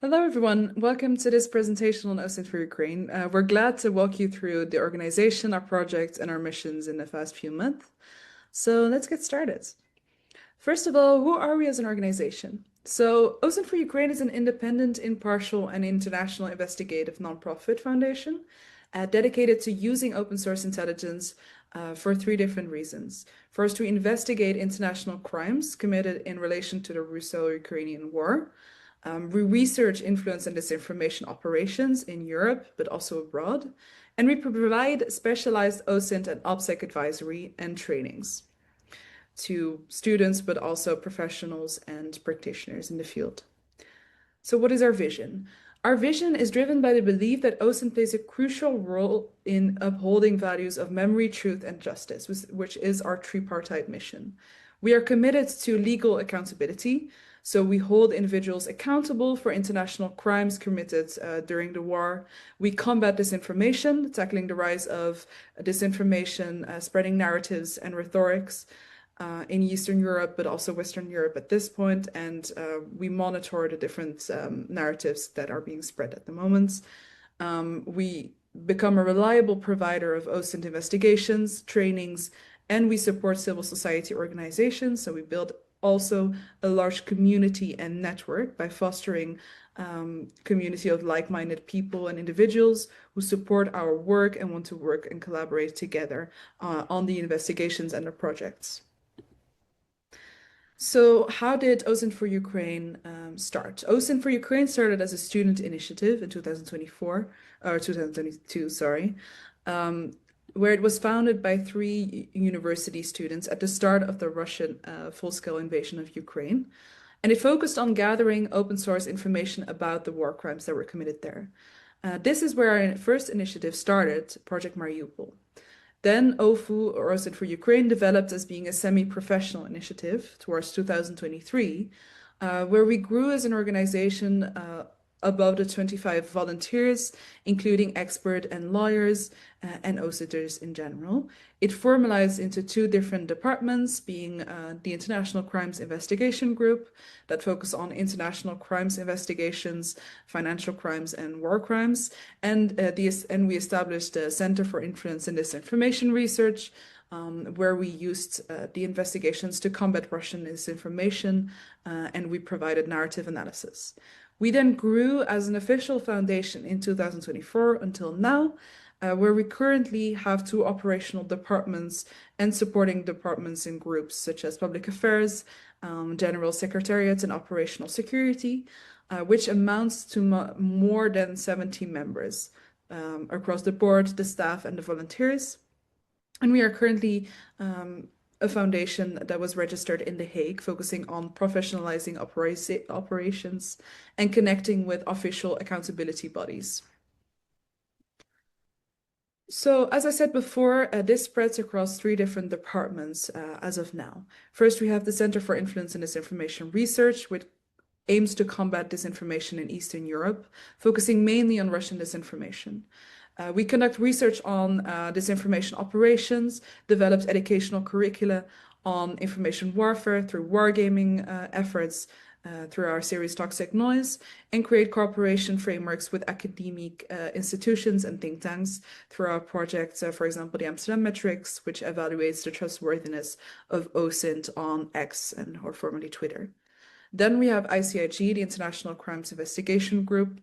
Hello, everyone. Welcome to this presentation on OSINT for Ukraine. We're glad to walk you through the organization, our projects, and our missions in the past few months. So let's get started. First of all, who are we as an organization? So OSINT for Ukraine is an independent, impartial, and international investigative nonprofit foundation dedicated to using open source intelligence for three different reasons. First, we investigate international crimes committed in relation to the Russo-Ukrainian War. We research influence and disinformation operations in Europe, but also abroad. And we provide specialized OSINT and OPSEC advisory and trainings to students, but also professionals and practitioners in the field. So what is our vision? Our vision is driven by the belief that OSINT plays a crucial role in upholding values of memory, truth, and justice, which is our tripartite mission. We are committed to legal accountability, so we hold individuals accountable for international crimes committed during the war. We combat disinformation, tackling the rise of disinformation, spreading narratives and rhetorics in Eastern Europe, but also Western Europe at this point. And we monitor the different narratives that are being spread at the moment. We become a reliable provider of OSINT investigations, trainings, and we support civil society organizations. So we build also a large community and network by fostering community of like-minded people and individuals who support our work and want to work and collaborate together on the investigations and the projects. So how did OSINT for Ukraine start? OSINT for Ukraine started as a student initiative in 2024, or 2022, sorry, where it was founded by three university students at the start of the Russian full-scale invasion of Ukraine. And it focused on gathering open source information about the war crimes that were committed there. This is where our first initiative started, Project Mariupol. Then OFU, or OSINT for Ukraine, developed as being a semi-professional initiative towards 2023, where we grew as an organization above the 25 volunteers, including expert and lawyers and OSINTers in general. It formalized into two different departments, being the International Crimes Investigation Group that focus on international crimes investigations, financial crimes, and war crimes. And we established the Center for Influence and Disinformation Research, where we used the investigations to combat Russian disinformation, and we provided narrative analysis. We then grew as an official foundation in 2024 until now, where we currently have two operational departments and supporting departments in groups such as public affairs, general secretariat, and operational security, which amounts to more than 70 members across the board, the staff, and the volunteers. And we are currently a foundation that was registered in The Hague, focusing on professionalizing operations and connecting with official accountability bodies. So, as I said before, this spreads across three different departments as of now. First, we have the Center for Influence and Disinformation Research, which aims to combat disinformation in Eastern Europe, focusing mainly on Russian disinformation. We conduct research on disinformation operations, developed educational curricula on information warfare through wargaming efforts, through our series Toxic Noise, and create cooperation frameworks with academic institutions and think tanks through our projects, for example, the Amsterdam Metrics, which evaluates the trustworthiness of OSINT on X, or formerly Twitter. Then we have ICIG, the International Crimes Investigation Group,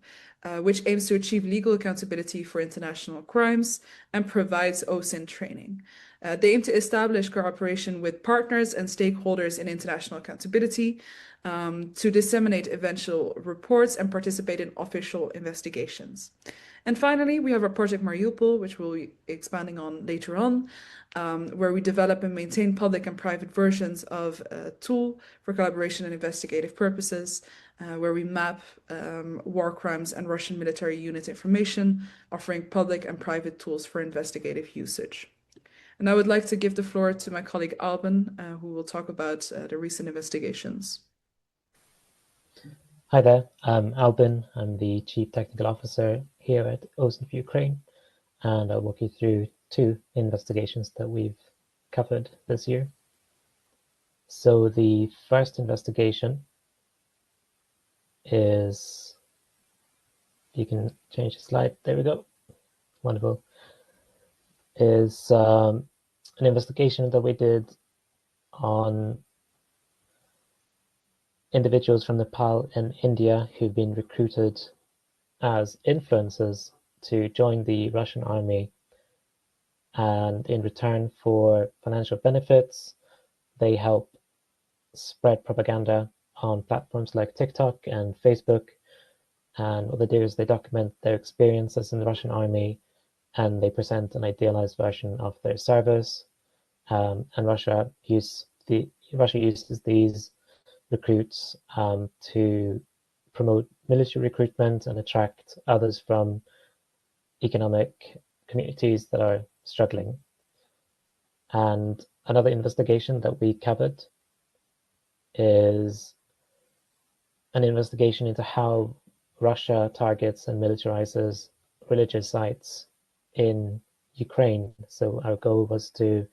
which aims to achieve legal accountability for international crimes and provides OSINT training. They aim to establish cooperation with partners and stakeholders in international accountability, to disseminate eventual reports and participate in official investigations. And finally, we have our Project Mariupol, which we'll be expanding on later on, where we develop and maintain public and private versions of a tool for collaboration and investigative purposes, where we map war crimes and Russian military unit information, offering public and private tools for investigative usage. And I would like to give the floor to my colleague Alban, who will talk about the recent investigations. Hi there, I'm Albin. I'm the Chief Technical Officer here at OSINT for Ukraine, and I'll walk you through two investigations that we've covered this year. So the first investigation is you can change the slide. There we go. Wonderful. Is an investigation that we did on individuals from Nepal and India who've been recruited as influencers to join the Russian army. And in return for financial benefits, they help spread propaganda on platforms like TikTok and Facebook. And what they do is they document their experiences in the Russian army, and they present an idealized version of their service. And Russia uses these recruits to promote military recruitment and attract others from economic communities that are struggling. And another investigation that we covered is an investigation into how Russia targets and militarizes religious sites in Ukraine. So our goal was to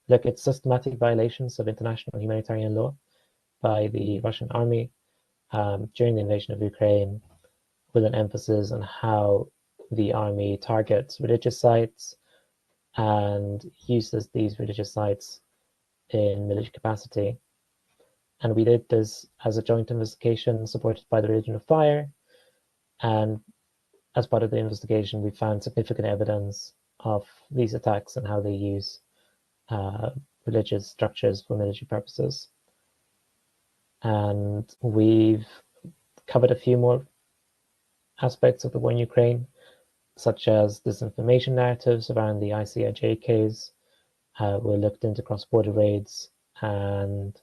look at systematic violations of international humanitarian law by the Russian army during the invasion of Ukraine, with an emphasis on how the army targets religious sites and uses these religious sites in military capacity. And we did this as a joint investigation supported by the Legion of Fire. And as part of the investigation, we found significant evidence of these attacks and how they use religious structures for military purposes. And we've covered a few more aspects of the war in Ukraine, such as disinformation narratives around the ICIG case. We looked into cross-border raids and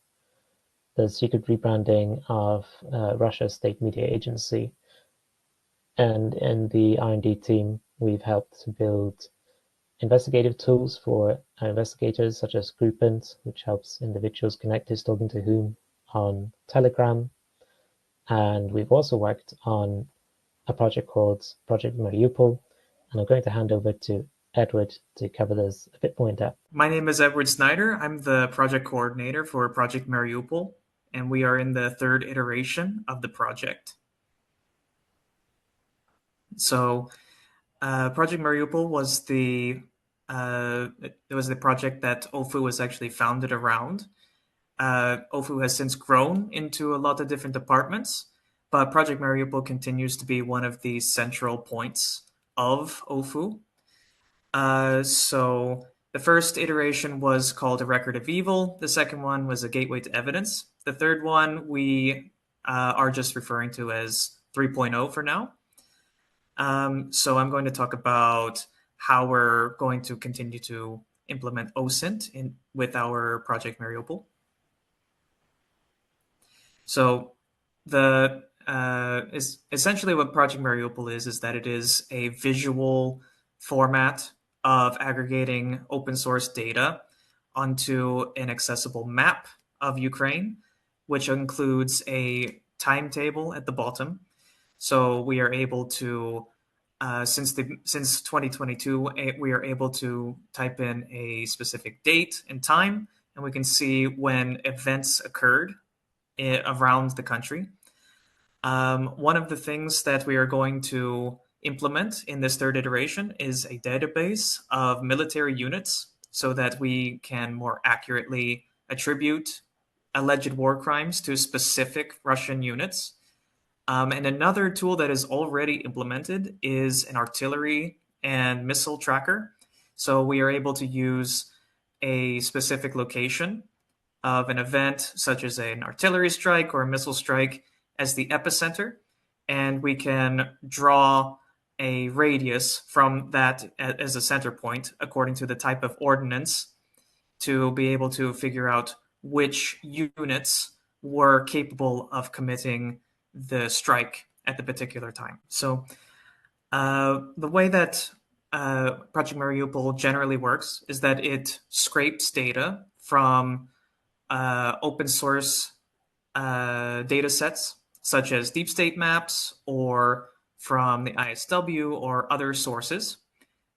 the secret rebranding of Russia's state media agency. And in the R&D team, we've helped to build investigative tools for investigators, such as Groupings, which helps individuals connect who's talking to whom on Telegram. And we've also worked on a project called Project Mariupol. And I'm going to hand over to Edward to cover this a bit more in depth. My name is Edward Snyder. I'm the project coordinator for Project Mariupol, and we are in the third iteration of the project. So Project Mariupol was the project that OFU was actually founded around. OFU has since grown into a lot of different departments, but Project Mariupol continues to be one of the central points of OFU. So the first iteration was called A Record of Evil. The second one was A Gateway to Evidence. The third one we are just referring to as 3.0 for now. So I'm going to talk about how we're going to continue to implement OSINT with our Project Mariupol. So essentially what Project Mariupol is that it is a visual format of aggregating open source data onto an accessible map of Ukraine, which includes a timetable at the bottom. So we are able to, since 2022, we are able to type in a specific date and time, and we can see when events occurred around the country. One of the things that we are going to implement in this third iteration is a database of military units so that we can more accurately attribute alleged war crimes to specific Russian units. And another tool that is already implemented is an artillery and missile tracker. So we are able to use a specific location of an event, such as an artillery strike or a missile strike, as the epicenter, and we can draw a radius from that as a center point according to the type of ordnance to be able to figure out which units were capable of committing the strike at the particular time. So the way that Project Mariupol generally works is that it scrapes data from open source data sets, such as deep state maps or from the ISW or other sources,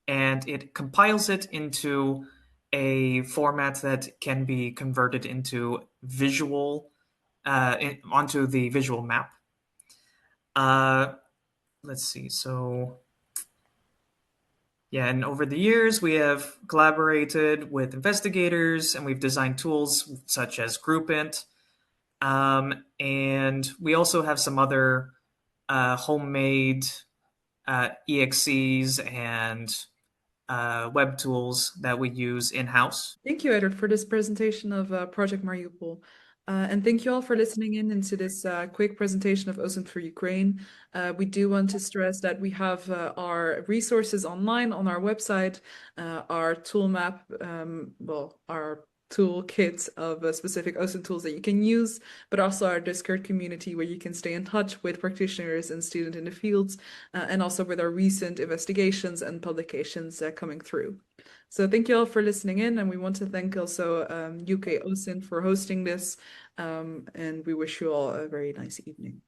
and it compiles it into a format that can be converted into visual onto the visual map. let's see. So yeah, and over the years, we have collaborated with investigators and we've designed tools such as Groupint. And we also have some other homemade EXEs and web tools that we use in-house. Thank you, Edward, for this presentation of Project Mariupol. And thank you all for listening in into this quick presentation of OSINT for Ukraine. We do want to stress that we have our resources online on our website, our tool map, our toolkit of specific OSINT tools that you can use, but also our Discord community where you can stay in touch with practitioners and students in the fields, and also with our recent investigations and publications coming through. So thank you all for listening in, and we want to thank also UK OSINT for hosting this, and we wish you all a very nice evening.